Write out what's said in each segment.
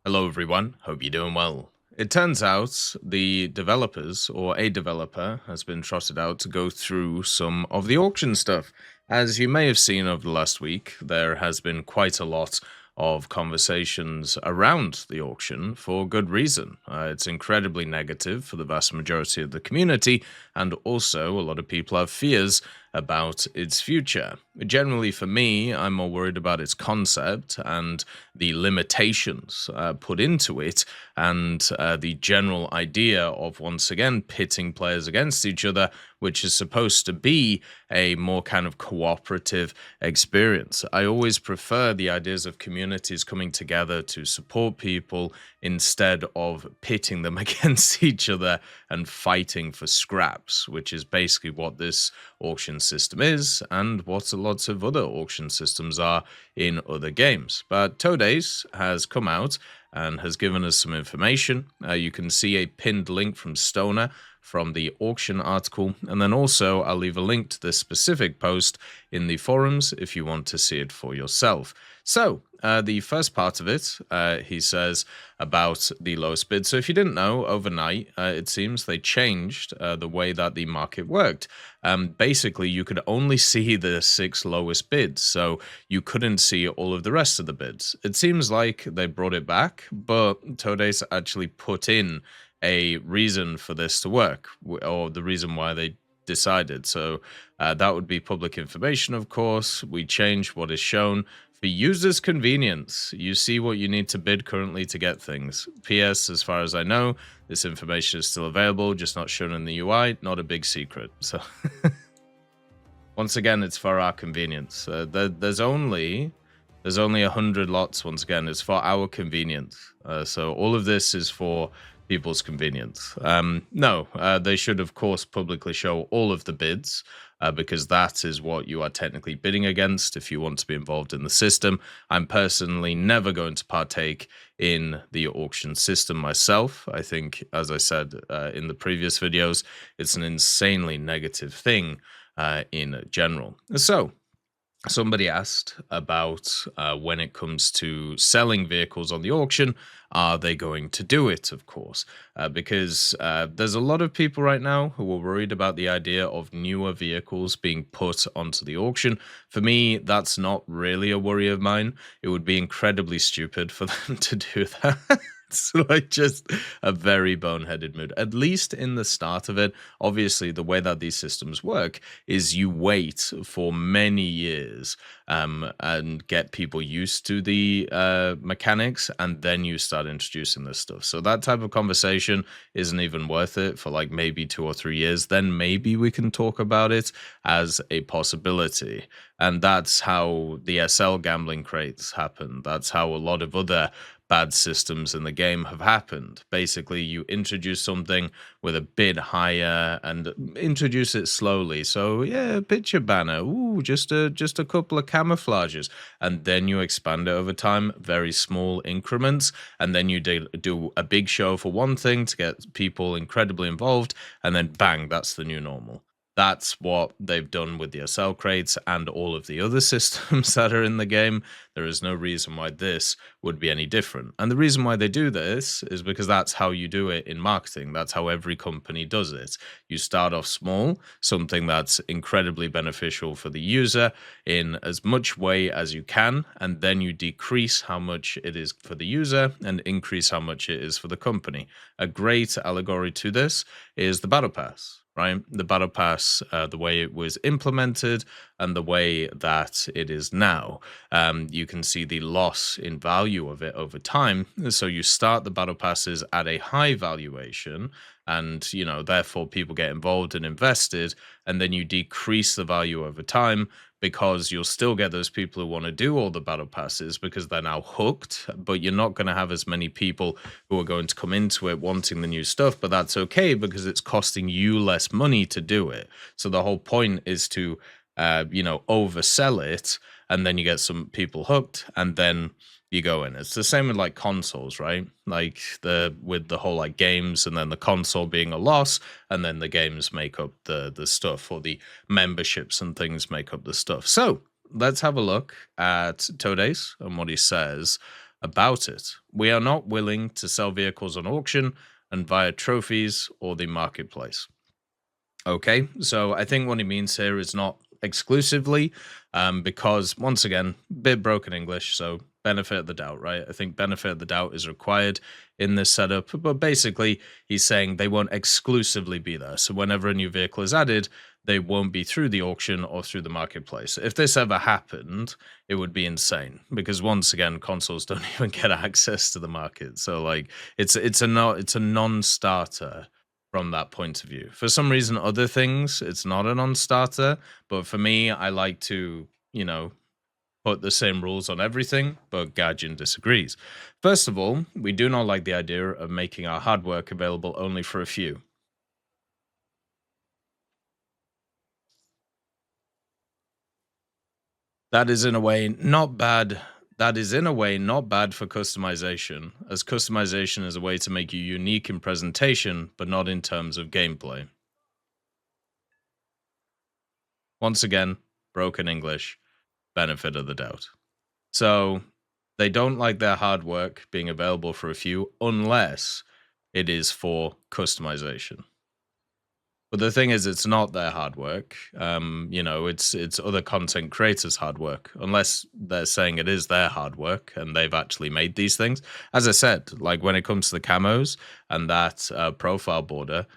Hello, everyone. Hope you're doing well. It turns out the developers, or a developer, has been trotted out to go through some of the auction stuff. As you may have seen over the last week, there has been quite a lot of conversations around the auction for good reason. It's incredibly negative for the vast majority of the community, and also a lot of people have fears about its future. Generally, for me, I'm more worried about its concept and the limitations put into it, and the general idea of once again pitting players against each other, which is supposed to be a more kind of cooperative experience. I always prefer the ideas of communities coming together to support people instead of pitting them against each other and fighting for scraps, which is basically what this auction system is and what lots of other auction systems are in other games. But Todays has come out and has given us some information. You can see a pinned link from Stoner from the auction article, and then also I'll leave a link to this specific post in the forums if you want to see it for yourself. So, the first part of it, he says about the lowest bid. So if you didn't know, overnight, it seems they changed the way that the market worked. Basically, you could only see the 6 lowest bids, so you couldn't see all of the rest of the bids. It seems like they brought it back, but Todays actually put in a reason for this to work, or the reason why they decided. So that would be public information, of course. We change what is shown for users' convenience. You see what you need to bid currently to get things. PS, as far as I know, this information is still available, just not shown in the UI. Not a big secret. So once again, it's for our convenience. There's only 100 lots. Once again, it's for our convenience. So all of this is for people's convenience. No, they should, of course, publicly show all of the bids, because that is what you are technically bidding against if you want to be involved in the system. I'm personally never going to partake in the auction system myself. I think, as I said in the previous videos, it's an insanely negative thing in general. So, somebody asked about when it comes to selling vehicles on the auction, are they going to do it, of course? Because there's a lot of people right now who are worried about the idea of newer vehicles being put onto the auction. For me, that's not really a worry of mine. It would be incredibly stupid for them to do that. It's like just a very boneheaded move, at least in the start of it. Obviously, the way that these systems work is you wait for many years and get people used to the mechanics, and then you start introducing this stuff. So that type of conversation isn't even worth it for like maybe 2 or 3 years. Then maybe we can talk about it as a possibility. And that's how the SL gambling crates happen. That's how a lot of other bad systems in the game have happened. Basically, you introduce something with a bid higher and introduce it slowly. So yeah, picture banner, ooh, just a couple of camouflages, and then you expand it over time, very small increments, and then you do a big show for one thing to get people incredibly involved, and then bang, that's the new normal. That's what they've done with the SL crates and all of the other systems that are in the game. There is no reason why this would be any different. And the reason why they do this is because that's how you do it in marketing. That's how every company does it. You start off small, something that's incredibly beneficial for the user in as much way as you can, and then you decrease how much it is for the user and increase how much it is for the company. A great allegory to this is the Battle Pass. Right? The Battle Pass, the way it was implemented and the way that it is now, you can see the loss in value of it over time. So you start the Battle Passes at a high valuation, and, you know, therefore people get involved and invested, and then you decrease the value over time, because you'll still get those people who want to do all the battle passes because they're now hooked, but you're not going to have as many people who are going to come into it wanting the new stuff. But that's okay, because it's costing you less money to do it. So the whole point is to, oversell it, and then you get some people hooked, and then you go in. It's the same with like consoles, right? Like with the whole like games, and then the console being a loss, and then the games make up the stuff, or the memberships and things make up the stuff. So let's have a look at Todays and what he says about it. We are not willing to sell vehicles on auction and via trophies or the marketplace. Okay, so I think what he means here is not exclusively, because once again, bit broken English, so benefit of the doubt, right? I think benefit of the doubt is required in this setup, but basically, he's saying they won't exclusively be there. So whenever a new vehicle is added, they won't be through the auction or through the marketplace. If this ever happened, it would be insane because once again, consoles don't even get access to the market. So like, it's a non-starter from that point of view. For some reason, other things, it's not a non-starter, but for me, I like to, put the same rules on everything, but Gajin disagrees. First of all, we do not like the idea of making our hard work available only for a few. That is in a way not bad. That is in a way not bad for customization, as customization is a way to make you unique in presentation, but not in terms of gameplay. Once again, broken English, benefit of the doubt. So they don't like their hard work being available for a few unless it is for customization. But the thing is, it's not their hard work. It's other content creators' hard work. Unless they're saying it is their hard work and they've actually made these things. As I said, like when it comes to the camos and that profile border,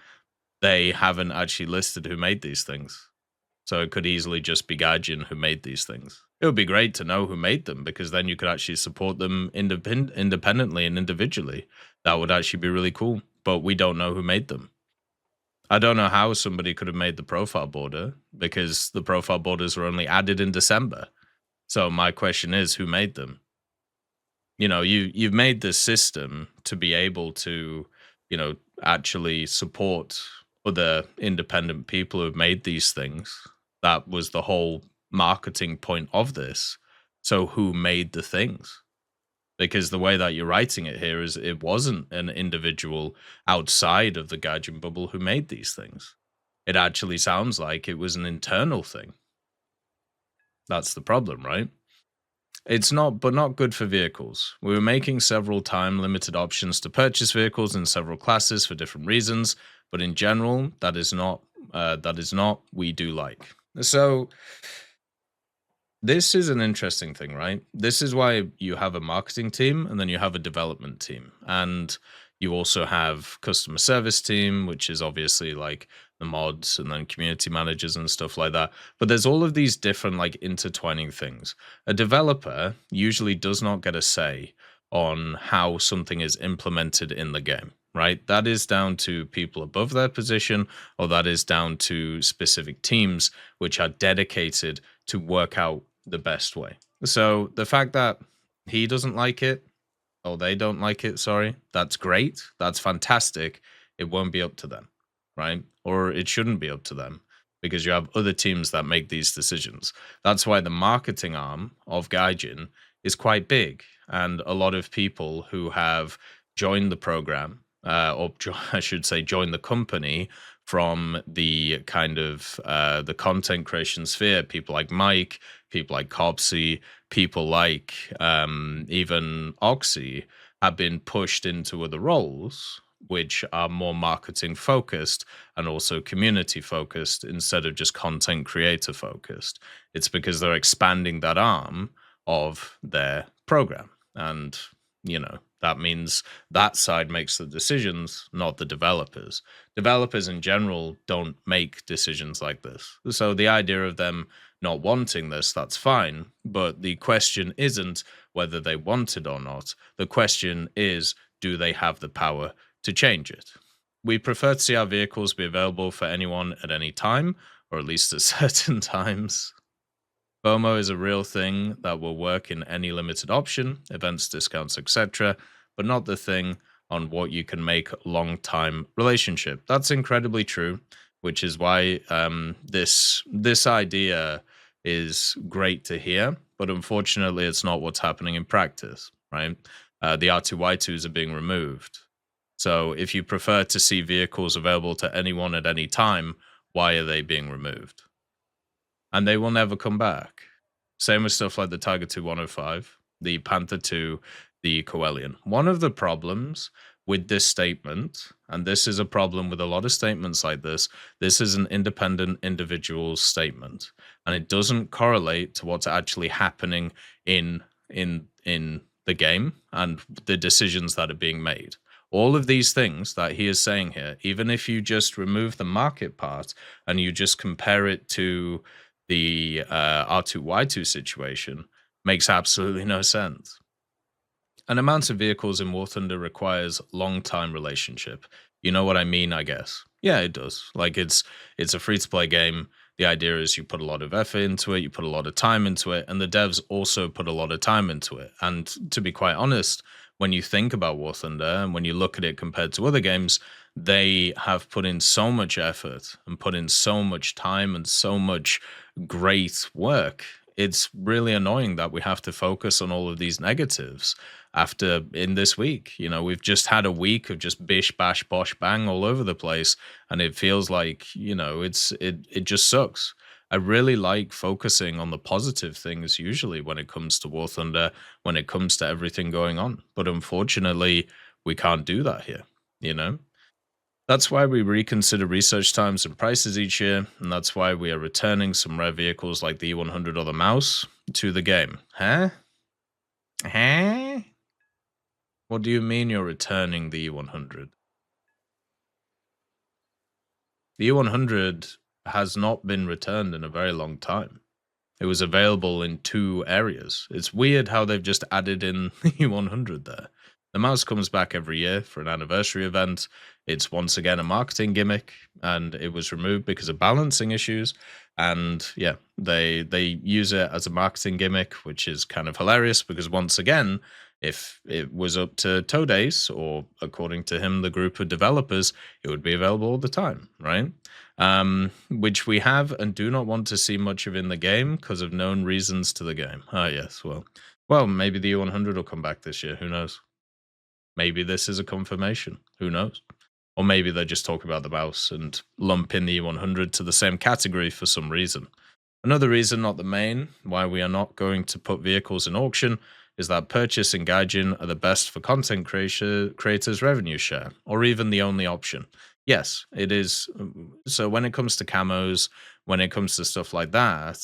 they haven't actually listed who made these things. So it could easily just be Gaijin who made these things. It would be great to know who made them because then you could actually support them independently and individually. That would actually be really cool. But we don't know who made them. I don't know how somebody could have made the profile border because the profile borders were only added in December. So my question is, who made them? You've made this system to be able to, actually support other independent people who have made these things. That was the whole marketing point of this. So who made the things? Because the way that you're writing it here is it wasn't an individual outside of the Gaijin bubble who made these things. It actually sounds like it was an internal thing. That's the problem, right? It's not, but not good for vehicles. We were making several time limited options to purchase vehicles in several classes for different reasons, but in general, that is not we do like. So this is an interesting thing, right? This is why you have a marketing team and then you have a development team. And you also have customer service team, which is obviously like the mods and then community managers and stuff like that. But there's all of these different like intertwining things. A developer usually does not get a say on how something is implemented in the game, right? That is down to people above their position, or that is down to specific teams which are dedicated to work out the best way. So the fact that he doesn't like it, or they don't like it, sorry, that's great. That's fantastic. It won't be up to them, right? Or it shouldn't be up to them because you have other teams that make these decisions. That's why the marketing arm of Gaijin is quite big. And a lot of people who have joined the program, I should say, joined the company from the kind of the content creation sphere, people like Mike, people like Copsy, people like even Oxy have been pushed into other roles which are more marketing focused and also community focused instead of just content creator focused. It's because they're expanding that arm of their program. And, that means that side makes the decisions, not the developers. Developers in general don't make decisions like this. So the idea of them not wanting this, that's fine. But the question isn't whether they want it or not. The question is, do they have the power to change it? We prefer to see our vehicles be available for anyone at any time, or at least at certain times. FOMO is a real thing that will work in any limited option, events, discounts, etc., but not the thing on what you can make a long-time relationship. That's incredibly true, which is why this idea is great to hear, but unfortunately, it's not what's happening in practice, right? The R2Y2s are being removed. So if you prefer to see vehicles available to anyone at any time, why are they being removed? And they will never come back. Same with stuff like the Tiger 2 105, the Panther 2. the Coelian. One of the problems with this statement, and this is a problem with a lot of statements like this is an independent individual statement, and it doesn't correlate to what's actually happening in the game and the decisions that are being made. All of these things that he is saying here, even if you just remove the market part and you just compare it to the R2Y2 situation, makes absolutely no sense. An amount of vehicles in War Thunder requires long time relationship. You know what I mean, I guess. Yeah, it does. Like it's a free to play game. The idea is you put a lot of effort into it, you put a lot of time into it, and the devs also put a lot of time into it. And to be quite honest, when you think about War Thunder and when you look at it compared to other games, they have put in so much effort and put in so much time and so much great work. It's really annoying that we have to focus on all of these negatives after in this week. You know, we've just had a week of just bish bash bosh bang all over the place, and it feels like, you know, it just sucks. I really like focusing on the positive things usually when it comes to War Thunder, when it comes to everything going on. But unfortunately, we can't do that here, you know? That's why we reconsider research times and prices each year, and that's why we are returning some rare vehicles like the E100 or the mouse to the game. Huh? Huh? What do you mean you're returning the E100? The E100 has not been returned in a very long time. It was available in 2 areas. It's weird how they've just added in the E100 there. The mouse comes back every year for an anniversary event. It's once again a marketing gimmick, and it was removed because of balancing issues. And yeah, they use it as a marketing gimmick, which is kind of hilarious because once again, if it was up to Toadace or according to him, the group of developers, it would be available all the time, right? Which we have and do not want to see much of in the game because of known reasons to the game. Ah, yes, well, maybe the U100 will come back this year. Who knows? Maybe this is a confirmation. Who knows? Or maybe they just talk about the mouse and lump in the E100 to the same category for some reason. Another reason, not the main, why we are not going to put vehicles in auction is that purchase and gaijin are the best for content creators' revenue share, or even the only option. Yes, it is. So when it comes to camos, when it comes to stuff like that,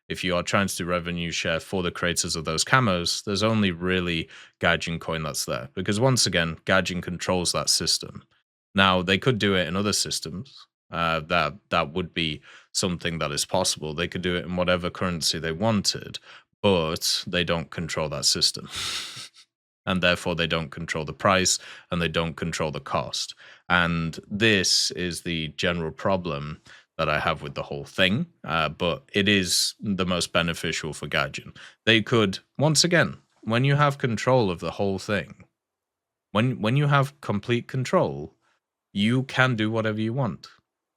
if you are trying to do revenue share for the creators of those camos, there's only really gaijin coin that's there. Because once again, gaijin controls that system. Now, they could do it in other systems. That would be something that is possible. They could do it in whatever currency they wanted, but they don't control that system. And therefore, they don't control the price and they don't control the cost. And this is the general problem that I have with the whole thing. But it is the most beneficial for Gaijin. They could, once again, when you have control of the whole thing, when you have complete control, you can do whatever you want.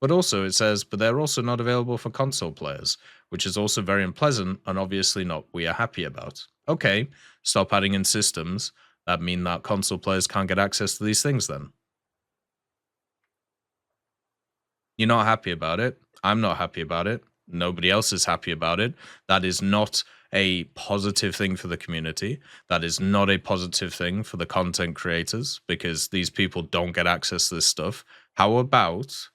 But also it says, but they're also not available for console players, which is also very unpleasant and obviously not we are happy about. Okay, stop adding in systems that mean that console players can't get access to these things then. You're not happy about it. I'm not happy about it. Nobody else is happy about it. That is not a positive thing for the community. That is not a positive thing for the content creators because these people don't get access to this stuff. How about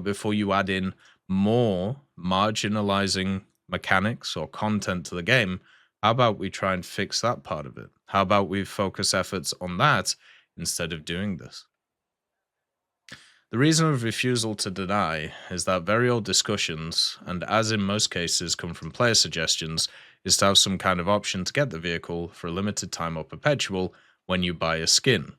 before you add in more marginalizing mechanics or content to the game, how about we try and fix that part of it? How about we focus efforts on that instead of doing this? The reason of refusal to deny is that very old discussions, and as in most cases come from player suggestions, is to have some kind of option to get the vehicle for a limited time or perpetual when you buy a skin.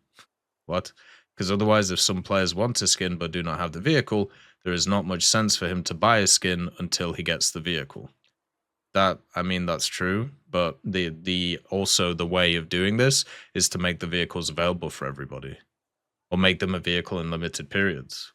What? Because otherwise, if some players want a skin but do not have the vehicle, there is not much sense for him to buy a skin until he gets the vehicle. That's true, but the also the way of doing this is to make the vehicles available for everybody or make them a vehicle in limited periods.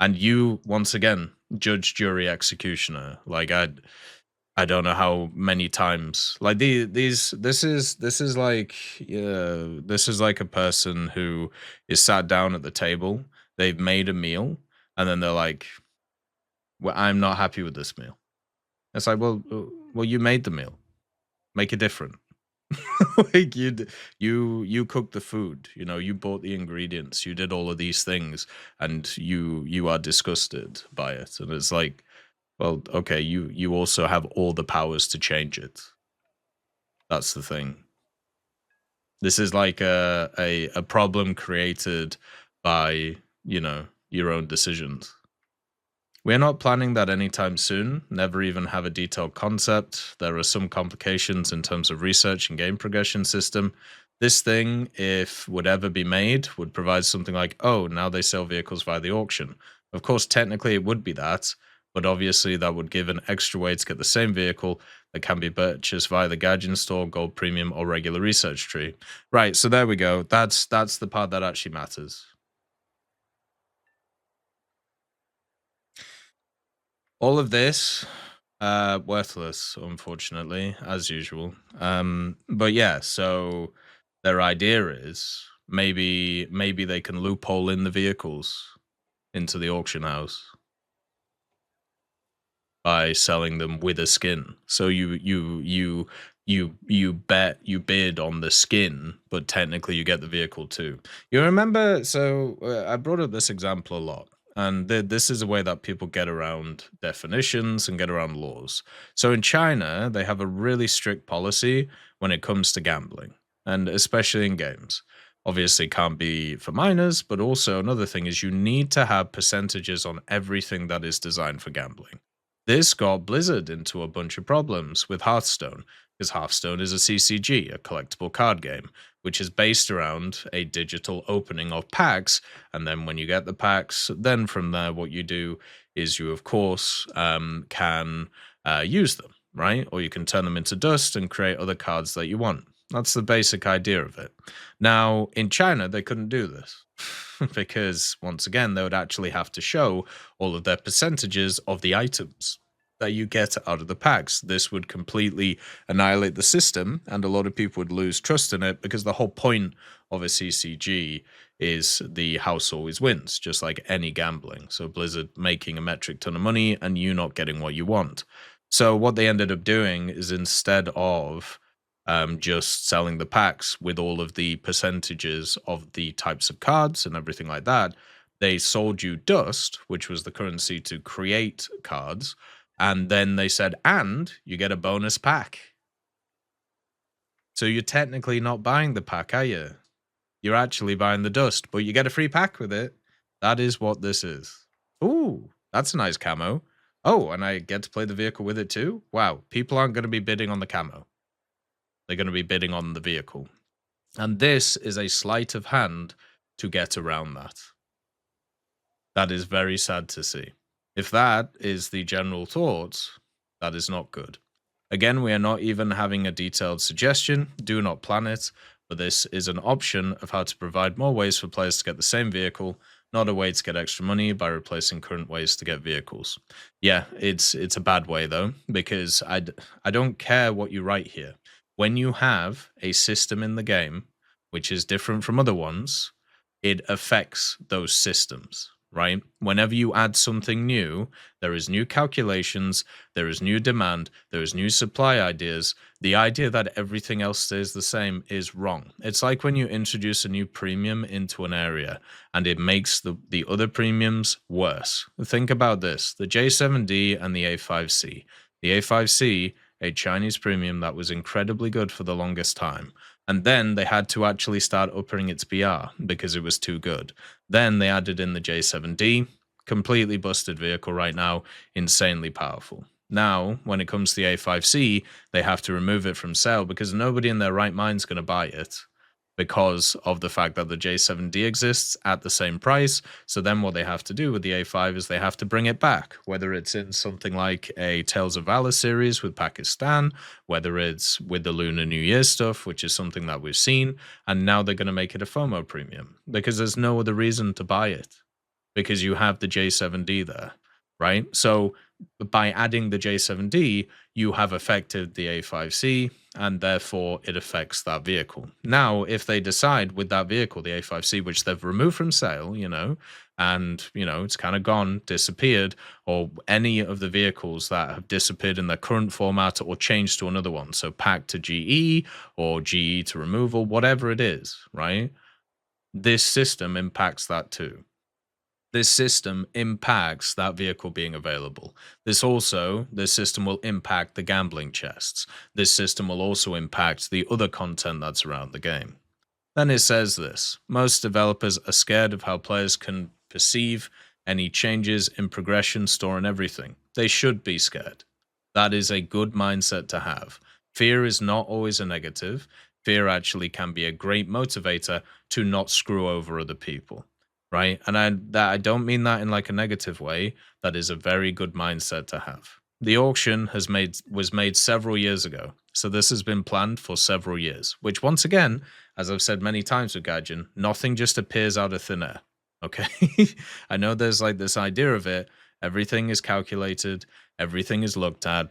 And you, once again, judge, jury, executioner. Like I don't know how many times. Like this is like this is like a person who is sat down at the table. They've made a meal, and then they're like, "Well, I'm not happy with this meal." It's like, well, you made the meal. Make it different. Like you cooked the food, you bought the ingredients, you did all of these things, and you are disgusted by it. And it's like, well, okay, you also have all the powers to change it. That's the thing. This is like a problem created by, your own decisions. We're not planning that anytime soon, never even have a detailed concept. There are some complications in terms of research and game progression system. This thing, if would ever be made, would provide something like, oh, now they sell vehicles via the auction. Of course, technically it would be that, but obviously that would give an extra way to get the same vehicle that can be purchased via the Gaijin store, Gold Premium, or regular research tree. Right, so there we go. That's the part that actually matters. All of this, worthless, unfortunately, as usual. But yeah, so their idea is maybe they can loophole in the vehicles into the auction house by selling them with a skin. So you bid on the skin, but technically you get the vehicle too. You remember? So I brought up this example a lot, and this is a way that people get around definitions and get around laws. So in China, they have a really strict policy when it comes to gambling, and especially in games. Obviously, can't be for minors, but also another thing is you need to have percentages on everything that is designed for gambling. This got Blizzard into a bunch of problems with Hearthstone, because Hearthstone is a CCG, a collectible card game, which is based around a digital opening of packs. And then when you get the packs, then from there, what you do is you, of course, can use them, right? Or you can turn them into dust and create other cards that you want. That's the basic idea of it. Now, in China, they couldn't do this because, once again, they would actually have to show all of their percentages of the items that you get out of the packs. This would completely annihilate the system, and a lot of people would lose trust in it because the whole point of a CCG is the house always wins, just like any gambling. So Blizzard making a metric ton of money and you not getting what you want. So what they ended up doing is, instead of just selling the packs with all of the percentages of the types of cards and everything like that, they sold you dust, which was the currency to create cards. And then they said, and you get a bonus pack. So you're technically not buying the pack, are you? You're actually buying the dust, but you get a free pack with it. That is what this is. Ooh, that's a nice camo. Oh, and I get to play the vehicle with it too? Wow, people aren't going to be bidding on the camo. They're going to be bidding on the vehicle. And this is a sleight of hand to get around that. That is very sad to see. If that is the general thought, that is not good. Again, we are not even having a detailed suggestion. Do not plan it. But this is an option of how to provide more ways for players to get the same vehicle, not a way to get extra money by replacing current ways to get vehicles. Yeah, it's a bad way though, because I don't care what you write here. When you have a system in the game which is different from other ones, it affects those systems, right? Whenever you add something new, there is new calculations, there is new demand, there is new supply ideas. The idea that everything else stays the same is wrong. It's like when you introduce a new premium into an area and it makes the other premiums worse. Think about this, the J7D and the A5C. The A5C, a Chinese premium that was incredibly good for the longest time. And then they had to actually start upping its BR because it was too good. Then they added in the J7D, completely busted vehicle right now, insanely powerful. Now, when it comes to the A5C, they have to remove it from sale because nobody in their right mind is going to buy it because of the fact that the J7D exists at the same price. So then what they have to do with the A5 is they have to bring it back, whether it's in something like a Tales of Valor series with Pakistan, whether it's with the Lunar New Year stuff, which is something that we've seen, and now they're going to make it a FOMO premium because there's no other reason to buy it because you have the J7D there, right? So by adding the J7D, you have affected the A5C, and therefore it affects that vehicle. Now, if they decide with that vehicle, the A5C, which they've removed from sale, and it's kind of gone, disappeared, or any of the vehicles that have disappeared in their current format or changed to another one, so pack to GE or GE to removal, whatever it is, right? This system impacts that too. This system impacts that vehicle being available. This system will impact the gambling chests. This system will also impact the other content that's around the game. Then it says this: most developers are scared of how players can perceive any changes in progression, store, and everything. They should be scared. That is a good mindset to have. Fear is not always a negative. Fear actually can be a great motivator to not screw over other people, right? And I don't mean that in like a negative way. That is a very good mindset to have. The auction was made several years ago, so this has been planned for several years. Which, once again, as I've said many times with Gaijin, nothing just appears out of thin air. Okay, I know there's like this idea of it. Everything is calculated. Everything is looked at.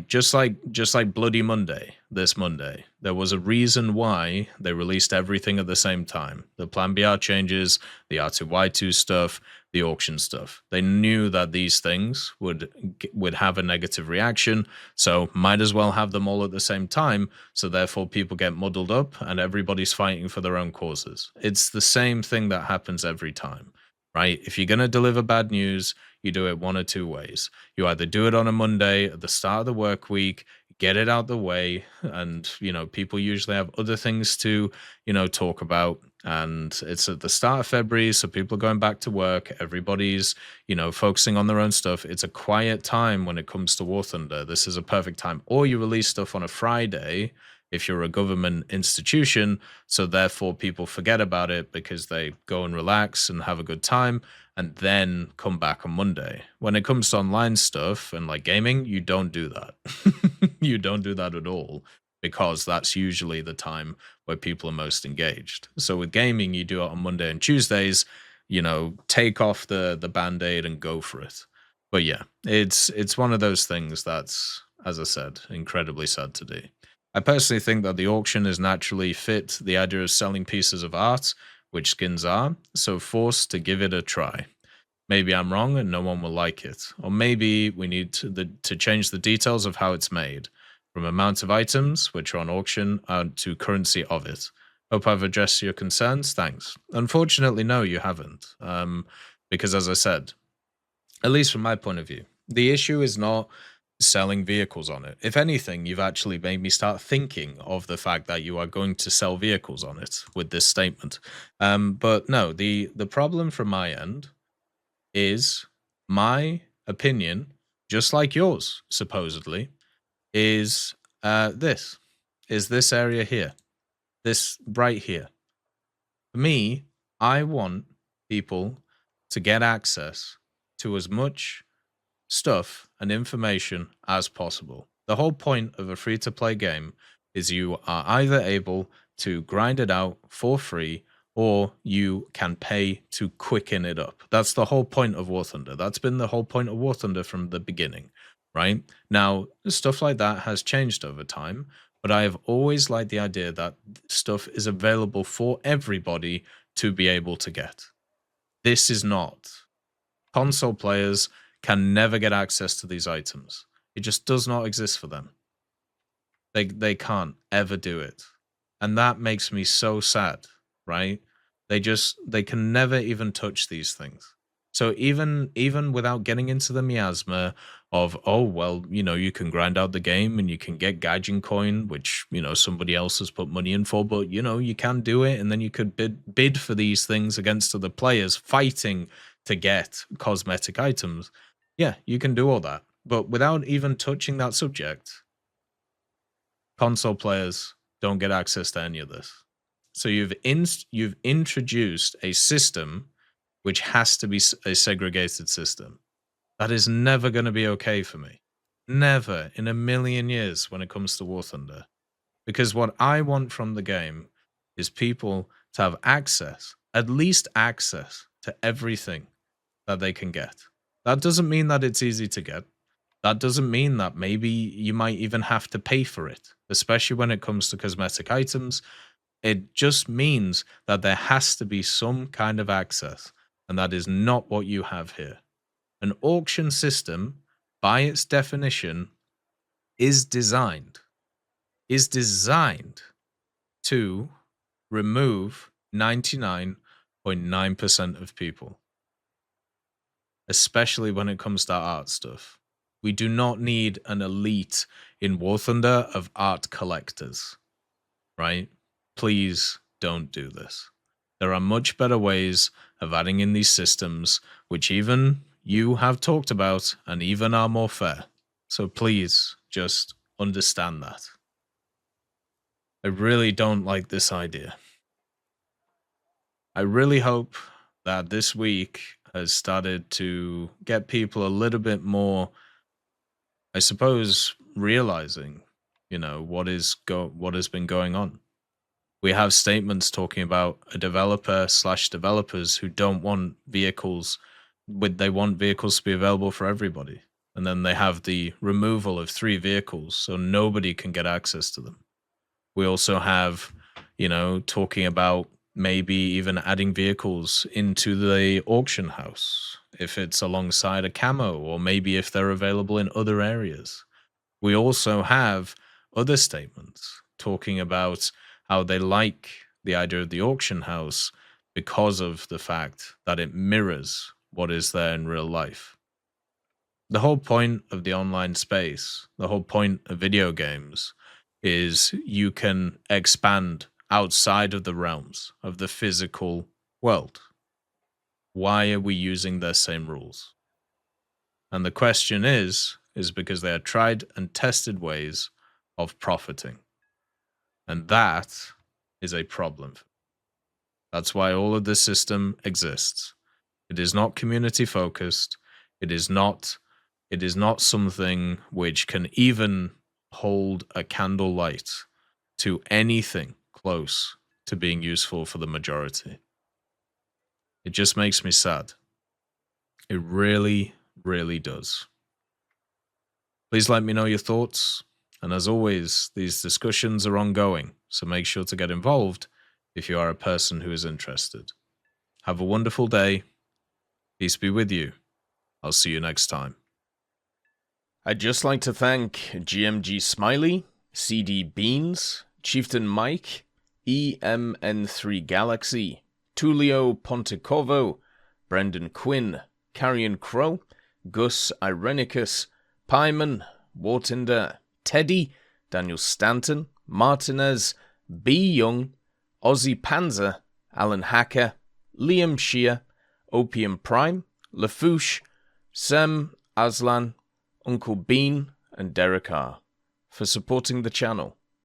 Just like Bloody Monday, this Monday, there was a reason why they released everything at the same time. The Plan BR changes, the R2Y2 stuff, the auction stuff. They knew that these things would have a negative reaction, so might as well have them all at the same time, so therefore people get muddled up and everybody's fighting for their own causes. It's the same thing that happens every time, right? If you're going to deliver bad news, you do it one or two ways. You either do it on a Monday at the start of the work week, get it out the way, and people usually have other things to talk about, and it's at the start of February, so people are going back to work, everybody's focusing on their own stuff. It's a quiet time when it comes to War Thunder. This is a perfect time. Or you release stuff on a Friday if you're a government institution, so therefore people forget about it because they go and relax and have a good time and then come back on Monday. When it comes to online stuff and like gaming, you don't do that. You don't do that at all, because that's usually the time where people are most engaged. So with gaming, you do it on Monday and Tuesdays, take off the band-aid and go for it. But yeah, it's one of those things that's, as I said, incredibly sad to do. I personally think that the auction is naturally fit the idea of selling pieces of art, which skins are, so forced to give it a try. Maybe I'm wrong and no one will like it. Or maybe we need to change the details of how it's made, from amount of items which are on auction to currency of it. Hope I've addressed your concerns. Thanks. Unfortunately, no, you haven't. Because as I said, at least from my point of view, the issue is not selling vehicles on it. If anything, you've actually made me start thinking of the fact that you are going to sell vehicles on it with this statement. But no, the problem from my end is my opinion, just like yours, supposedly, is this area here, this right here. For me, I want people to get access to as much stuff and information as possible. The whole point of a free-to-play game is you are either able to grind it out for free or you can pay to quicken it up. That's the whole point of War Thunder. That's been the whole point of War Thunder from the beginning, right? Now, stuff like that has changed over time, but I have always liked the idea that stuff is available for everybody to be able to get. This is not. Console players can never get access to these items. It just does not exist for them. They can't ever do it. And that makes me so sad, right? They can never even touch these things. So even without getting into the miasma of, oh well, you can grind out the game and you can get Gaijin coin, which somebody else has put money in for, but you can do it, and then you could bid for these things against other players fighting to get cosmetic items. Yeah, you can do all that. But without even touching that subject, console players don't get access to any of this. So you've introduced a system which has to be a segregated system. That is never going to be okay for me. Never in a million years when it comes to War Thunder. Because what I want from the game is people to have access, at least access, to everything that they can get. That doesn't mean that it's easy to get. That doesn't mean that maybe you might even have to pay for it, especially when it comes to cosmetic items. It just means that there has to be some kind of access, and that is not what you have here. An auction system, by its definition, is designed to remove 99.9% of people, especially when it comes to art stuff. We do not need an elite in War Thunder of art collectors, right? Please don't do this. There are much better ways of adding in these systems, which even you have talked about and even are more fair. So please just understand that. I really don't like this idea. I really hope that this week has started to get people a little bit more, I suppose, realizing, what has been going on. We have statements talking about a developer/developers who don't want vehicles, they want vehicles to be available for everybody. And then they have the removal of 3 vehicles so nobody can get access to them. We also have, talking about maybe even adding vehicles into the auction house if it's alongside a camo, or maybe if they're available in other areas. We also have other statements talking about how they like the idea of the auction house because of the fact that it mirrors what is there in real life. The whole point of the online space, the whole point of video games, is you can expand outside of the realms of the physical world. Why are we using their same rules? And the question is because they are tried and tested ways of profiting. And that is a problem. That's why all of this system exists. It is not community focused. It is not something which can even hold a candlelight to anything close to being useful for the majority. It just makes me sad. It really, really does. Please let me know your thoughts. And as always, these discussions are ongoing, so make sure to get involved if you are a person who is interested. Have a wonderful day. Peace be with you. I'll see you next time. I'd just like to thank GMG Smiley, CD Beans, Chieftain Mike, EMN3 Galaxy, Tulio Pontecorvo, Brendan Quinn, Carrion Crow, Gus Irenicus, Pyman, Wartinder, Teddy, Daniel Stanton, Martinez, B. Young, Ozzy Panzer, Alan Hacker, Liam Shear, Opium Prime, Lafouche, Sem Aslan, Uncle Bean, and Derek R. for supporting the channel.